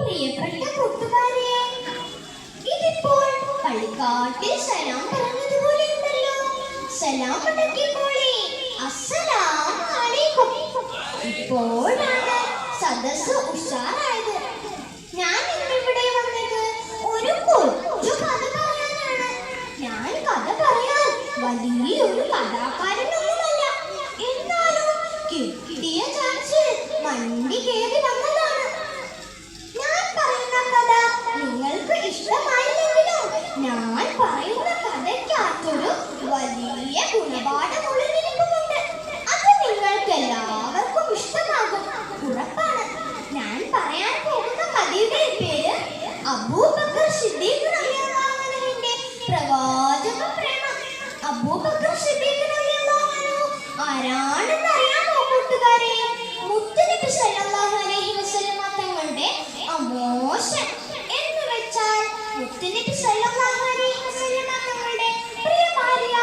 പ്രിയപ്പെട്ട കൂട്ടുകാരെ, ഇതിപ്പോൾ കളിക്കാട്ടിൽ സലാം പറഞ്ഞതുപോലെ ഉണ്ടല്ലോ. സലാം അടക്കിക്കോളി. അസ്സലാമു അലൈക്കും. ഇപ്പോഴാണ് സദസ്സ് ഉഷാറായത്. ഞാൻ ഇന്നിവിടെ വന്നത് ഒരു കൊച്ചു കഥ പറയാനാണ്. ഞാൻ കഥ പറയാൻ വലിയൊരു കഥാകാരനൊന്നുമല്ല. എന്നാലും കിട്ടിയ ചാൻസിൽ മണ്ടി കയറി വന്നതാണ്. ഞാൻ പറയുന്ന കഥ നിങ്ങൾക്ക് ഇഷ്ടമായില്ലെങ്കിലും ഞാൻ പറയുന്ന കഥയ്ക്കകത്തൊരു വലിയ ഗുണപാഠം ഉള്ളിലിരിക്കുന്നുണ്ട്. അത് നിങ്ങൾക്ക് എല്ലാവർക്കും ഇഷ്ടമാകും, ഉറപ്പാണ്. ഞാൻ പറയാൻ പോകുന്ന കഥയുടെ പേര് അബൂബക്കർ സിദ്ദീഖ് റളിയല്ലാഹു അൻഹുവിന്റെ പ്രവാചക പ്രേമം. അബൂബക്കർ സിദ്ദീഖ് റളിയല്ലാഹു അൻഹു ആരാണെന്ന് അറിയാമോ കൂട്ടുകാരെ? മുത്തുനബി സല്ലല്ലാഹു അലൈഹി വസല്ലമ തങ്ങളുടെ അമോശൻ എന്ന് വെച്ചാൽ മുത്തുനബി സല്ലല്ലാഹു അലൈഹി വസല്ലമ തങ്ങളുടെ പ്രിയ ഭാര്യ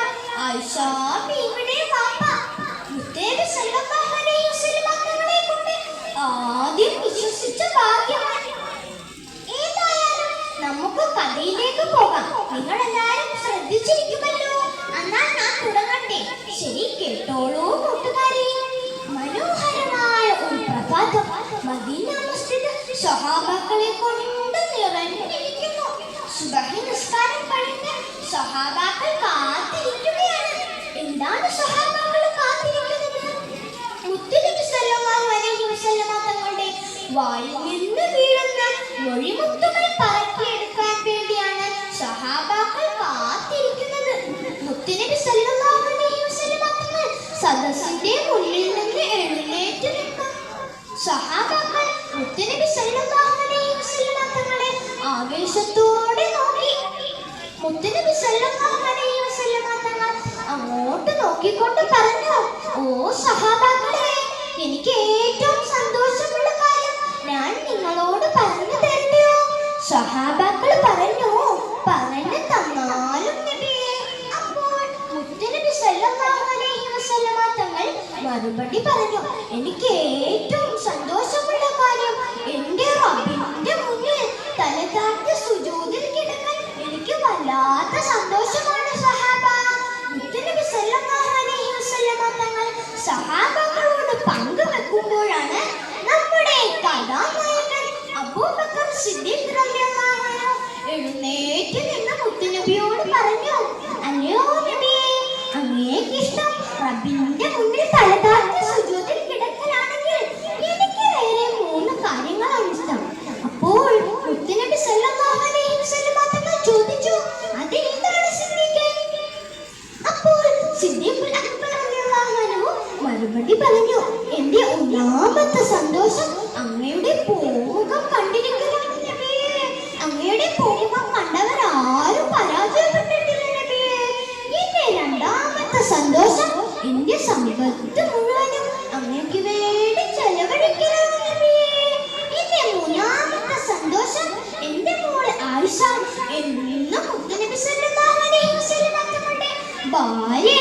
ആയിഷ ബീവിയുടെ വാപ്പ. മുത്തുനബി സല്ലല്ലാഹു അലൈഹി വസല്ലമ തങ്ങളെ കൊണ്ട് ആദ്യം വിശ്വസിച്ച ഭാഗ്യവാൻ. ഏതായാലും നമുക്ക് കഥയിലേക്ക് പോകാം. നിങ്ങൾ എല്ലാവരും ശ്രദ്ധിച്ചിരിക്കുമല്ലോ. എന്നാൽ ഞാൻ തുടങ്ങട്ടെ. ശരി, കേട്ടോളൂ കൂട്ടുകാരെ. മനോഹരമായ ഒരു പ്രഭാതം മദീന മസ്ജിദ് സ്വഹാബാക്കളെ കൊണ്ട് നിറഞ്ഞിരിക്കുന്നു. സുബഹി നിസ്കാരം കഴിഞ്ഞ് സ്വഹാബാക്കൾ കാത്തിരിക്കുകയാണ്. എന്താണ് സ്വഹാബാക്കൾ കാത്തിരിക്കുന്നത്? മുത്തുനബി സല്ലല്ലാഹു അലൈഹി വസല്ലമ തങ്ങളുടെ വായിൽ നിന്ന് വീഴുന്ന മൊഴിമുത്തുകൾ പറക്കിയെടുക്കാൻ വേണ്ടിയാണ് സ്വഹാബാക്കൾ കാത്തിരിക്കുന്നത്. മുത്തുനബി സല്ലല്ലാഹു അലൈഹി വസല്ലമ തങ്ങൾ സദസ്സിന്റെ മുന്നിൽ നിന്ന് എഴുന്നേറ്റ് നിൽക്കും. സ്വഹാബാക്കൾ മുത്തുനബി സല്ലല്ലാഹു അലൈഹി വസല്ലമ തങ്ങളെ ആവേശത്തോടെ നോക്കി. മുത്തുനബി സല്ലല്ലാഹു അലൈഹി വസല്ലമ തങ്ങൾ അങ്ങോട്ട് നോക്കിക്കൊണ്ട് പറഞ്ഞു, ഓ സ്വഹാബാക്കളെ, എനിക്ക് ഏറ്റവും സന്തോഷമുള്ള കാര്യം ഞാൻ നിങ്ങളോട് പറഞ്ഞു തരട്ടെയോ? സ്വഹാബാക്കൾ പറഞ്ഞു, പറഞ്ഞു തന്നാലും നബിയേ. അപ്പോൾ മുത്തുനബി സല്ലല്ലാഹു അലൈഹി വസല്ലമ തങ്ങൾ മറുപടി പറഞ്ഞു, എനിക്ക് ഏറ്റവും സന്തോഷമുള്ള കാര്യം എൻ്റെ റബ്ബിന്റെ മുന്നിൽ തലതാഴ്ത്തി സുജൂദിൽ കിടക്കാൻ എനിക്ക് വല്ലാത്ത സന്തോഷമാണ് സഹാബ. മുത്തുനബി സല്ലല്ലാഹു അലൈഹി വസല്ലമ തങ്ങൾ സഹാബാക്കളോട് പങ്കുവെക്കുമ്പോഴാണ് നമ്മുടെ കഥാനായകൻ അബൂബക്കർ സിദ്ദീഖ് റളിയല്ലാഹു അൻഹു എഴുന്നേറ്റ് നിന്ന് മുത്തുനബിയോട് പറഞ്ഞു, അല്ലയോ നബിയേ, അങ്ങേക്കിഷ്ടം റബ്ബിന്റെ മുന്നിൽ തലതാഴ്ത്തി സുജൂദിൽ കിടക്കലാണെങ്കിൽ എനിക്ക് വേറെ 3 കാര്യങ്ങളാണ് ഇഷ്ടം. അപ്പോൾ മുത്തുനബി സല്ലല്ലാഹു അലൈഹി വസല്ലമ തങ്ങൾ ചോദിച്ചു, അതെന്താണ് സിദ്ദീഖേ? അപ്പോൾ സിദ്ദീഖുൽ അക്ബർ റളിയല്ലാഹു അൻഹു മറുപടി പറഞ്ഞു, എന്റെ ഒന്നാമത്തെ സന്തോഷം അങ്ങയുടെ പൂമുഖം കണ്ടിരിക്കലാണ് നബിയേ. അങ്ങയുടെ പൂമുഖം കണ്ടവരാരും പരാജയപ്പെട്ടിട്ടില്ല നബിയേ. എന്റെ രണ്ടാമത്തെ സന്തോഷം എന്റെ സമ്പത്ത് മുഴുവനും അങ്ങേക്ക് വേണ്ടി ചെലവഴിക്കലാണ് നബിയേ. എന്റെ മൂന്നാമത്തെ സന്തോഷം എന്റെ മോൾ ആയിഷ എന്നും മുത്തുനബി സല്ലല്ലാഹു അലൈഹി വസല്ലമ തങ്ങളുടെ ഭാര്യ